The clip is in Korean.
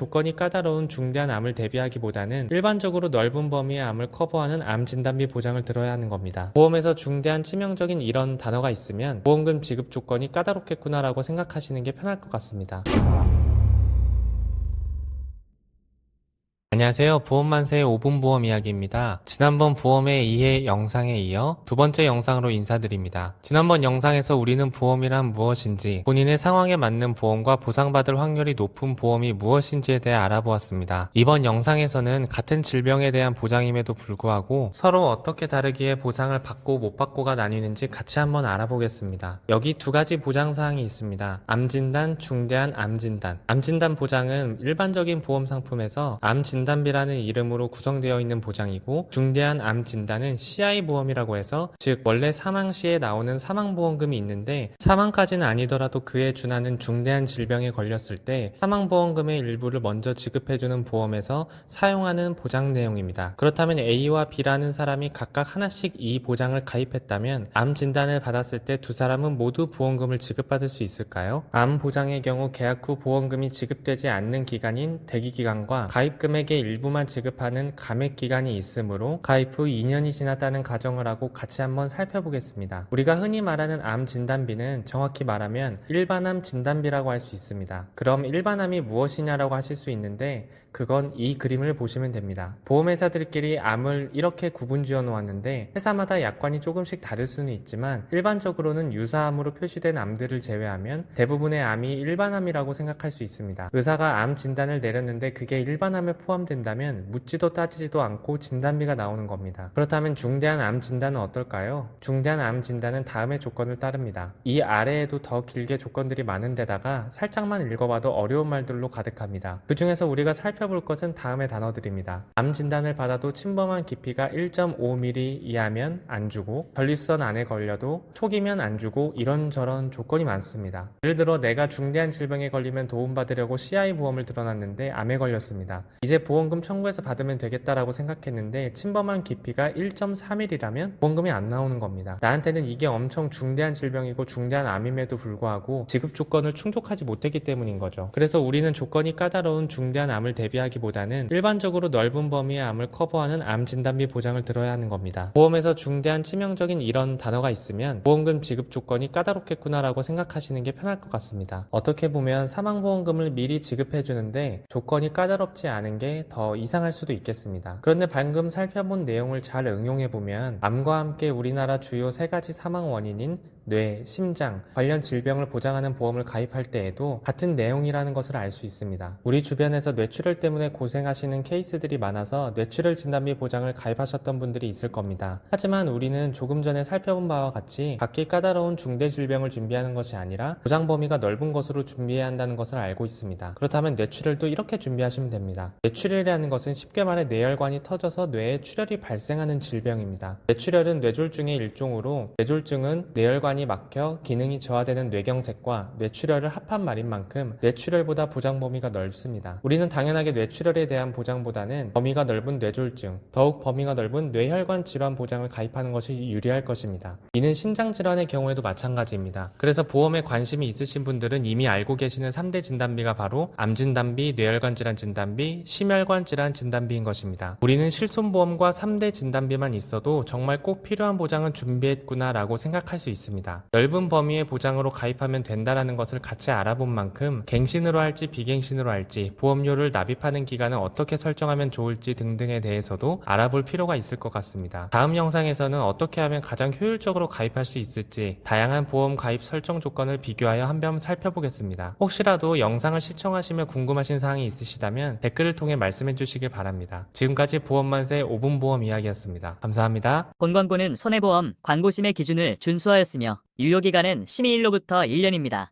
조건이 까다로운 중대한 암을 대비하기보다는 일반적으로 넓은 범위의 암을 커버하는 암 진단비 보장을 들어야 하는 겁니다. 보험에서 중대한 치명적인 이런 단어가 있으면 보험금 지급 조건이 까다롭겠구나라고 생각하시는 게 편할 것 같습니다. 안녕하세요. 보험만세의 5분 보험 이야기입니다. 지난번 보험의 2회 영상에 이어 두 번째 영상으로 인사드립니다. 지난번 영상에서 우리는 보험이란 무엇인지, 본인의 상황에 맞는 보험과 보상받을 확률이 높은 보험이 무엇인지에 대해 알아보았습니다. 이번 영상에서는 같은 질병에 대한 보장임에도 불구하고 서로 어떻게 다르기에 보상을 받고 못 받고가 나뉘는지 같이 한번 알아보겠습니다. 여기 두 가지 보장사항이 있습니다. 암진단, 중대한 암진단. 암진단 보장은 일반적인 보험 상품에서 암진단비라는 이름으로 구성되어 있는 보장이고, 중대한 암진단은 CI 보험이라고 해서, 즉 원래 사망 시에 나오는 사망보험금이 있는데 사망까지는 아니더라도 그에 준하는 중대한 질병에 걸렸을 때 사망보험금의 일부를 먼저 지급해주는 보험에서 사용하는 보장 내용입니다. 그렇다면 A와 B라는 사람이 각각 하나씩 이 보장을 가입했다면 암 진단을 받았을 때 두 사람은 모두 보험금을 지급받을 수 있을까요? 암 보장의 경우 계약 후 보험금이 지급되지 않는 기간인 대기기간과 가입 금액의 일부만 지급하는 감액 기간이 있으므로 가입 후 2년이 지났다는 가정을 하고 같이 한번 살펴보겠습니다. 우리가 흔히 말하는 암 진단비는 정확히 말하면 일반암 진단비라고 할 수 있습니다. 그럼 일반암이 무엇이냐라고 하실 수 있는데, 그건 이 그림을 보시면 됩니다. 보험회사들끼리 암을 이렇게 구분 지어 놓았는데 회사마다 약관이 조금씩 다를 수는 있지만 일반적으로는 유사암으로 표시된 암들을 제외하면 대부분의 암이 일반암이라고 생각할 수 있습니다. 의사가 암 진단을 내렸는데 그게 일반암에 포함된다면 묻지도 따지지도 않고 진단비가 나오는 겁니다. 그렇다면 중대한 암 진단은 어떨까요? 중대한 암 진단은 다음의 조건을 따릅니다. 이 아래에도 더 길게 조건들이 많은데다가 살짝만 읽어봐도 어려운 말들로 가득합니다. 그 중에서 우리가 살펴볼 것은 다음의 단어들입니다. 암 진단을 받아도 침범한 깊이가 1.5mm 이하면 안 주고, 전립선 안에 걸려도 초기면 안 주고, 이런저런 조건이 많습니다. 예를 들어 내가 중대한 질병에 걸리면 도움받으려고 CI 보험을 들어놨는데 암에 걸렸습니다. 이제 보험금 청구해서 받으면 되겠다라고 생각했는데 침범한 깊이가 1.3mm라면 보험금이 안 나오는 겁니다. 나한테는 이게 엄청 중대한 질병이고 중대한 암임에도 불구하고 지급 조건을 충족하지 못했기 때문인 거죠. 그래서 우리는 조건이 까다로운 중대한 암을 대비하기보다는 일반적으로 넓은 범위의 암을 커버하는 암 진단비 보장을 들어야 하는 겁니다. 보험에서 중대한 치명적인 이런 단어가 있으면 보험금 지급 조건이 까다롭겠구나라고 생각하시는 게 편할 것 같습니다. 어떻게 보면 사망보험금을 미리 지급해주는데 조건이 까다롭지 않은 게 더 이상할 수도 있겠습니다. 그런데 방금 살펴본 내용을 잘 응용해보면 암과 함께 우리나라 주요 3가지 사망 원인인 뇌, 심장, 관련 질병을 보장하는 보험을 가입할 때에도 같은 내용이라는 것을 알 수 있습니다. 우리 주변에서 뇌출혈 때문에 고생하시는 케이스들이 많아서 뇌출혈 진단비 보장을 가입하셨던 분들이 있을 겁니다. 하지만 우리는 조금 전에 살펴본 바와 같이 각기 까다로운 중대 질병을 준비하는 것이 아니라 보장 범위가 넓은 것으로 준비해야 한다는 것을 알고 있습니다. 그렇다면 뇌출혈도 이렇게 준비하시면 됩니다. 뇌출혈이라는 것은 쉽게 말해 뇌혈관이 터져서 뇌에 출혈이 발생하는 질병입니다. 뇌출혈은 뇌졸중의 일종으로, 뇌졸중은 뇌혈관이 막혀 기능이 저하되는 뇌경색과 뇌출혈을 합한 말인 만큼 뇌출혈보다 보장 범위가 넓습니다. 우리는 당연하게 뇌출혈에 대한 보장보다는 범위가 넓은 뇌졸중, 더욱 범위가 넓은 뇌혈관 질환 보장을 가입하는 것이 유리할 것입니다. 이는 신장 질환의 경우에도 마찬가지입니다. 그래서 보험에 관심이 있으신 분들은 이미 알고 계시는 3대 진단비가 바로 암진단비, 뇌혈관 질환 진단비, 심혈관 질환 진단비인 것입니다. 우리는 실손보험과 3대 진단비만 있어도 정말 꼭 필요한 보장은 준비했구나 라고 생각할 수 있습니다. 넓은 범위의 보장으로 가입하면 된다라는 것을 같이 알아본 만큼 갱신으로 할지 비갱신으로 할지, 보험료를 납입하는 기간을 어떻게 설정하면 좋을지 등등에 대해서도 알아볼 필요가 있을 것 같습니다. 다음 영상에서는 어떻게 하면 가장 효율적으로 가입할 수 있을지 다양한 보험 가입 설정 조건을 비교하여 한번 살펴보겠습니다. 혹시라도 영상을 시청하시며 궁금하신 사항이 있으시다면 댓글을 통해 말씀해 주시길 바랍니다. 지금까지 보험만세 5분 보험 이야기였습니다. 감사합니다. 본 광고는 손해보험 광고심의 기준을 준수하였으며 유효기간은 심의일로부터 1년입니다.